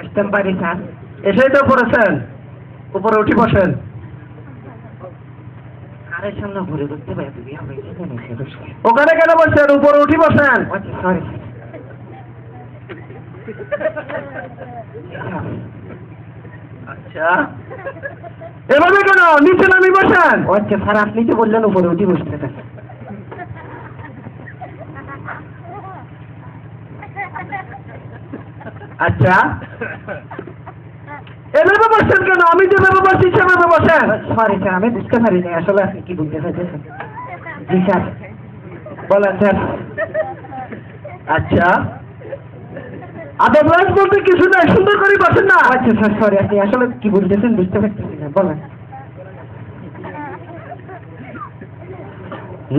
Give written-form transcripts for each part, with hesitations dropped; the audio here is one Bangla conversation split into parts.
আসতে পারি স্যার। এসেই তো পড়েছেন, উপরে উঠি বসেন। আরের সামনে ঘুরে করতে পারি তুমি হবে সেখানে সেটা। ওখানে কেন বসছেন? উপরে উঠি বসেন। আচ্ছা সরি। আচ্ছা এভাবে কেন? নিচে নামি বসেন। আচ্ছা স্যার আপনি তো বললেন উপরে উঠি বসতে। আচ্ছা এভাবে বসছেন কেন? আমি যেভাবে বসছি সেভাবে বসেন। সরি স্যার আমি বুঝতে পারিনি আসলে আপনি কি বলতে চাইছেন। জি স্যার বলেন স্যার। আচ্ছা আদব লাজ বলতে কিছু নাই, সুন্দর করে বসেন না। আচ্ছা স্যার সরি আপনি আসলে কি বলতেছেন বুঝতে পারতেছি না, বলেন।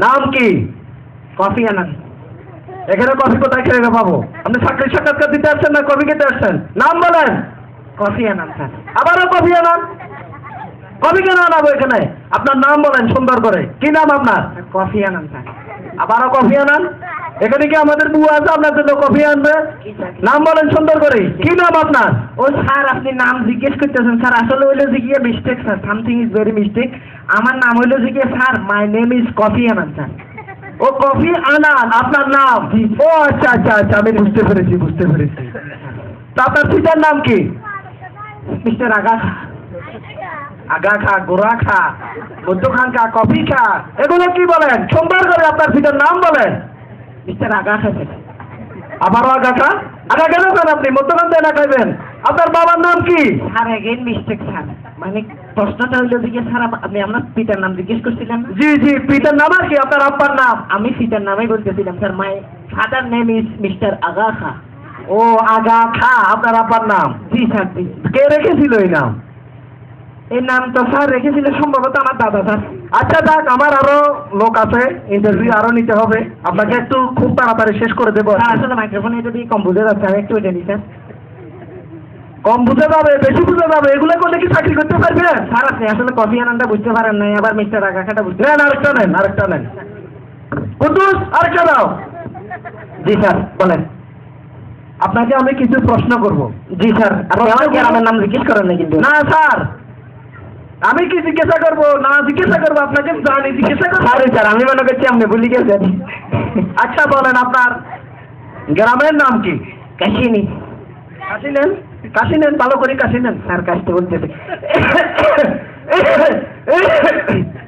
নাম কি? কফি আনান। এখানে কফি কোথায় খেয়ে পাবো? আপনি চাকরি সাক্ষাৎকার দিতে আসছেন না কফি খেতে আসছেন? নাম বলেন। Kofi Annan sir. আবারও কফি আনান? কফি কেন আনাবো এখানে? আপনার নাম বলেন সুন্দর করে। কি নাম আপনার? Kofi Annan sir. আবারও কফি আনান? এখানে কি আমাদের বুয়া আছে আপনার জন্য কফি আনবে? নাম বলেন সুন্দর করে। কি নাম আপনার? ও স্যার আপনি নাম জিজ্ঞেস করতেছেন স্যার, আসলে হইলো যে গিয়ে mistake sir, something is very mistake. আমার নাম হইলো যে গিয়ে sir my name is Kofi Annan sir. ও কফি আনান আপনার নাম? ও আচ্ছা আচ্ছা আচ্ছা আমি বুঝতে পেরেছি বুঝতে পেরেছি। তা আপনার পিতার নাম কি? মিস্টার আগা খা। আগা খা, গোড়া খা, মধ্য খান খা, কফি খা, এগুলো কি বলেন? সুন্দর করে আপনার পিতার নাম বলেন। মিস্টার আগা খা স্যার। আবারও আগা খা? আগা কেন খান আপনি? মধ্যখান দিয়ে না খাইবেন। আপনার বাবার নাম কি? স্যার এগেইন মিস্টেক স্যার, মানে প্রশ্নটা হইলো যে গিয়ে স্যার আপনি আপনার পিতার নাম জিজ্ঞেস করছিলেন না? জি জি পিতার নাম আর কি আপনার আব্বার নাম? আমি পিতার নামই বলতেছিলাম sir, my father name is mister Agha Khan. ও আগা খা আপনার আব্বার নাম? জি স্যার জি। কে রেখেছিল এই নাম? এই নাম তো স্যার রেখেছিল সম্ভবত আমার দাদা স্যার। আচ্ছা যাক, আমার আরো লোক আছে, ইন্টারভিউ আরো নিতে হবে, আপনাকে একটু খুব তাড়াতাড়ি শেষ করে দেবো। স্যার আসলে মাইক্রোফোনে যদি কম বুঝে যাচ্ছে আমি একটু এটা দিই স্যার। কম বুঝে যাবে, বেশি বুঝে যাবে, এগুলো করলে কি চাকরি করতে পারবেন? স্যার আপনি আসলে কফি আনানটা বুঝতে পারেন নাই, আবার মিস্টার আগা খাটা বুঝতে নেন আরেকটা নেন, আরেকটা নেন। কুদ্দুস আরেকটা দাও। জি স্যার বলেন। আপনাকে আমি কিছু প্রশ্ন করব। জি স্যার আপনি আমার গ্রামের নাম জিজ্ঞেস করেন না কিন্তু। না স্যার, আমি কি জিজ্ঞাসা করবো? না জিজ্ঞাসা করবো আপনাকে, জানি জিজ্ঞাসা করবো। সরি স্যার আমি মনে করছি আপনি ভুলে গেছেন। আচ্ছা বলেন আপনার গ্রামের নাম কি? কাশিনি। কাশি নেন, কাশি নেন, ভালো করে কাশি নেন। স্যার কাশতে বলতেছে।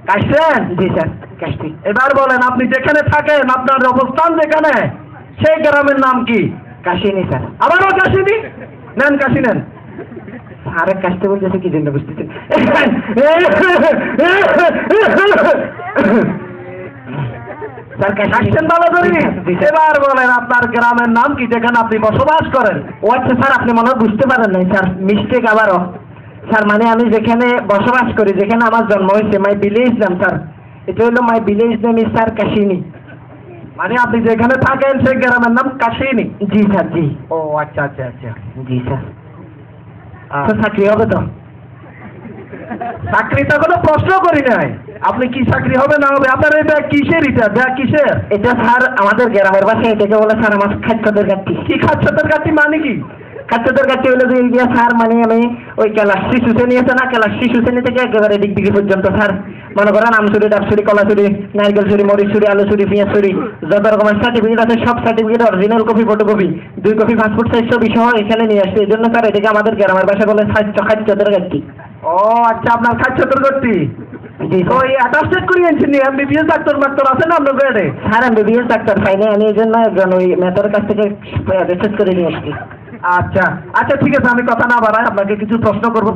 কাশছেন? জি স্যার কাশতি। এবার বলেন আপনি যেখানে থাকেন, আপনার অবস্থান যেখানে, সেই গ্রামের নাম কি? কাশিনি স্যার। আবারও কাশিনি? নেন কাশি নেন। স্যার কাশতে বলতেছে কি জন্য বুঝতেছেন? স্যার কাশছেন ভালো করে? এবার বলেন আপনার গ্রামের নাম কি যেখানে আপনি বসবাস করেন? ও আচ্ছা স্যার আপনি মনে হয় বুঝতে পারেন নাই স্যার, মিস্টেক আবারও। স্যার মানে আমি যেখানে বসবাস করি, যেখানে আমার জন্ম হয়েছে, মাই ভিলেজ নাম স্যার, এটা হলো my village name is sir Kashini. মানে আপনি যেখানে থাকেন সেই গ্রামের নাম কাশিনি? জি স্যার জি। ও আচ্ছা আচ্ছা আচ্ছা। জি স্যার। স্যার চাকরি হবে তো? চাকরিটা কোনো প্রশ্ন করি নাই, আপনি কি চাকরি হবে না হবে? আপনার এই ব্যাগ কিসের? এটা ব্যাগ কিসের? এটা স্যার আমাদের গ্রামের ভাষায় এটাকে বলে স্যার আমার খাদ্যদের গাঠি। কি খাচ্ছতের গাঠি মানে কি? খাদ্যদের গাঠি হলো যে গিয়া স্যার মানে আমি ওই ক্লাস শিশু শ্রেণী আছে না, ক্লাস শিশু শ্রেণী থেকে একেবারে ডিগ্রি পর্যন্ত স্যার মনে করেন আম চুরি, ডাব চুরি, কলা চুরি, নারকেল চুরি, মরিচ চুরি, আলু চুরি, পেঁয়াজ চুরি, যত রকমের সার্টিফিকেট আছে সব certificate original copy, photocopy, 2 copy passport size ছবি সহ এখানে নিয়ে আসছে। এই জন্য স্যার এটাকে আমাদের গ্রামের ভাষায় বলে খাদ্যদের গাঠি। ও আচ্ছা আপনার খাচ্ছতের গাঠি। জি ওই অ্যাটাস্টেড করিয়েছেন নি? এমবিবিএস ডাক্তার মাক্তার আছে না আপনার গ্রেডে? স্যার এমবিবিএস ডাক্তার পাইনি আমি, এই জন্য একজন ওই মেথর কাছ থেকে রিসার্চ করে নিয়ে আসছি। আচ্ছা আচ্ছা ঠিক আছে, আমি কথা না বাড়াই আপনাকে কিছু প্রশ্ন করবো।